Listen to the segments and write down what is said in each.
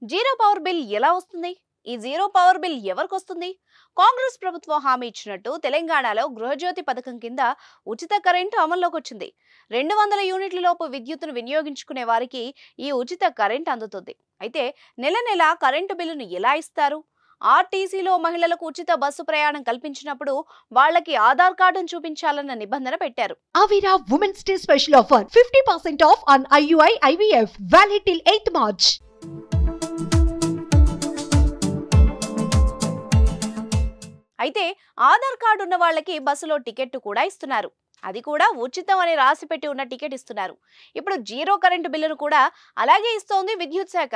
Zero power bill ఎలా వస్తుంది? ఈ జీరో పవర్ బిల్ ఎవరికొస్తుంది? కాంగ్రెస్ ప్రభుత్వం హామీ ఇచ్చినట్టు తెలంగాణలో గృహజ్యోతి పథకం కింద ఉచిత కరెంటు అమల్లోకి వచ్చింది. 200 యూనిట్ల లోపు విద్యుత్తును వినియోగించుకునే వారికి ఈ ఉచిత కరెంట్ అందుతుంది. అయితే నెల నెల కరెంటు బిల్లును ఎలా ఇస్తారు? ఆర్టీసీలో మహిళలకు ఉచిత బస్సు ప్రయాణం కల్పించినప్పుడు వాళ్ళకి ఆధార్ కార్డును చూపించాలన్న నిబంధన పెట్టారు. Avira Women's Day special offer 50% off on IUI IVF valid till 8th March. అయితే ఆధార్ కార్డు ఉన్న వాళ్ళకి బస్సులో టికెట్ కూడా ఇస్తున్నారు. అది కూడా ఉచితం అని రాసి పెట్టి ఉన్న టికెట్ ఇస్తున్నారు. ఇప్పుడు జీరో కరెంటు బిల్లును కూడా అలాగే ఇస్తోంది విద్యుత్ శాఖ.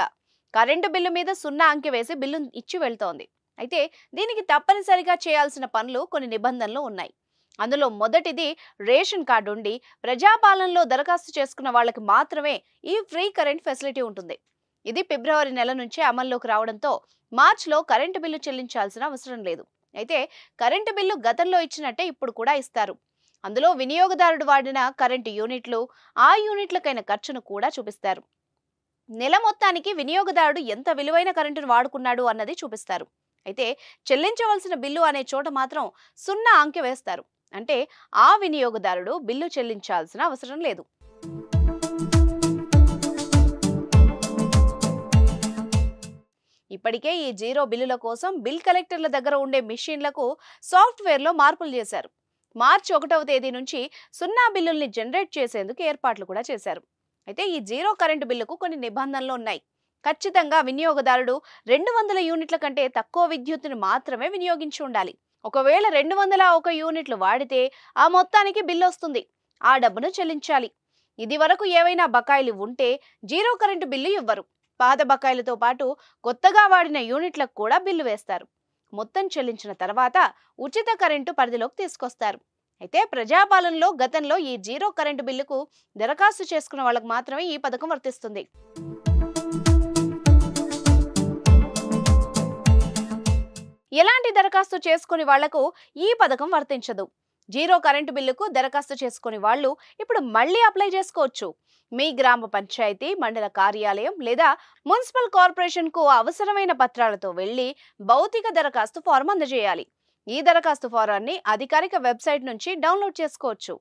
కరెంటు బిల్లు మీద 0 అంకె వేసి బిల్లు ఇచ్చి వెళ్తోంది. అయితే దీనికి తప్పనిసరిగా చేయాల్సిన పనులు కొన్ని నిబంధనలు ఉన్నాయి. అందులో మొదటిది రేషన్ కార్డు ఉండి ప్రజాపాలనలో దరఖాస్తు చేసుకున్న వాళ్ళకి మాత్రమే ఈ ఫ్రీ కరెంట్ ఫెసిలిటీ ఉంటుంది. ఇది ఫిబ్రవరి నెల నుంచి అమల్లోకి రావడంతో మార్చిలో కరెంటు బిల్లు చెల్లించాల్సిన అవసరం లేదు. అయితే కరెంటు బిల్లు గతంలో ఇచ్చినట్టే ఇప్పుడు కూడా ఇస్తారు. అందులో వినియోగదారుడు వాడిన కరెంటు యూనిట్లు, ఆ యూనిట్లకైన ఖర్చును కూడా చూపిస్తారు. నెల మొత్తానికి వినియోగదారుడు ఎంత విలువైన కరెంటును వాడుకున్నాడు అన్నది చూపిస్తారు. అయితే చెల్లించవలసిన బిల్లు అనే చోట మాత్రం 0 అంకె వేస్తారు. అంటే ఆ వినియోగదారుడు బిల్లు చెల్లించాల్సిన అవసరం లేదు. ఇప్పటికే ఈ జీరో బిల్లుల కోసం బిల్ కలెక్టర్ల దగ్గర ఉండే మిషన్లకు సాఫ్ట్వేర్లో మార్పులు చేశారు. మార్చి 1వ తేదీ నుంచి 0 బిల్లుల్ని జనరేట్ చేసేందుకు ఏర్పాట్లు కూడా చేశారు. అయితే ఈ జీరో కరెంటు బిల్లుకు కొన్ని నిబంధనలు ఉన్నాయి. ఖచ్చితంగా వినియోగదారుడు 200 యూనిట్ల కంటే తక్కువ విద్యుత్తును మాత్రమే వినియోగించి ఉండాలి. ఒకవేళ 201 యూనిట్లు వాడితే ఆ మొత్తానికి బిల్లు వస్తుంది. ఆ డబ్బును చెల్లించాలి. ఇది వరకు ఏవైనా బకాయిలు ఉంటే జీరో కరెంటు బిల్లు ఇవ్వరు. పాత బకాయిలతో పాటు కొత్తగా వాడిన యూనిట్లకు కూడా బిల్లు వేస్తారు. మొత్తం చెల్లించిన తర్వాత ఉచిత కరెంటు పరిధిలోకి తీసుకొస్తారు. అయితే ప్రజాపాలనలో గతంలో ఈ జీరో కరెంటు బిల్లుకు దరఖాస్తు చేసుకున్న వాళ్ళకు మాత్రమే ఈ పథకం వర్తిస్తుంది. ఎలాంటి దరఖాస్తు చేసుకుని వాళ్లకు ఈ పథకం వర్తించదు. జీరో కరెంటు బిల్లుకు దరఖాస్తు చేసుకుని వాళ్ళు ఇప్పుడు మళ్ళీ అప్లై చేసుకోవచ్చు. మీ గ్రామ పంచాయతీ, మండల కార్యాలయం లేదా మున్సిపల్ కార్పొరేషన్ కు అవసరమైన పత్రాలతో వెళ్లి భౌతిక దరఖాస్తు ఫారం అందజేయాలి. ఈ దరఖాస్తు ఫారాన్ని అధికారిక వెబ్సైట్ నుంచి డౌన్లోడ్ చేసుకోవచ్చు.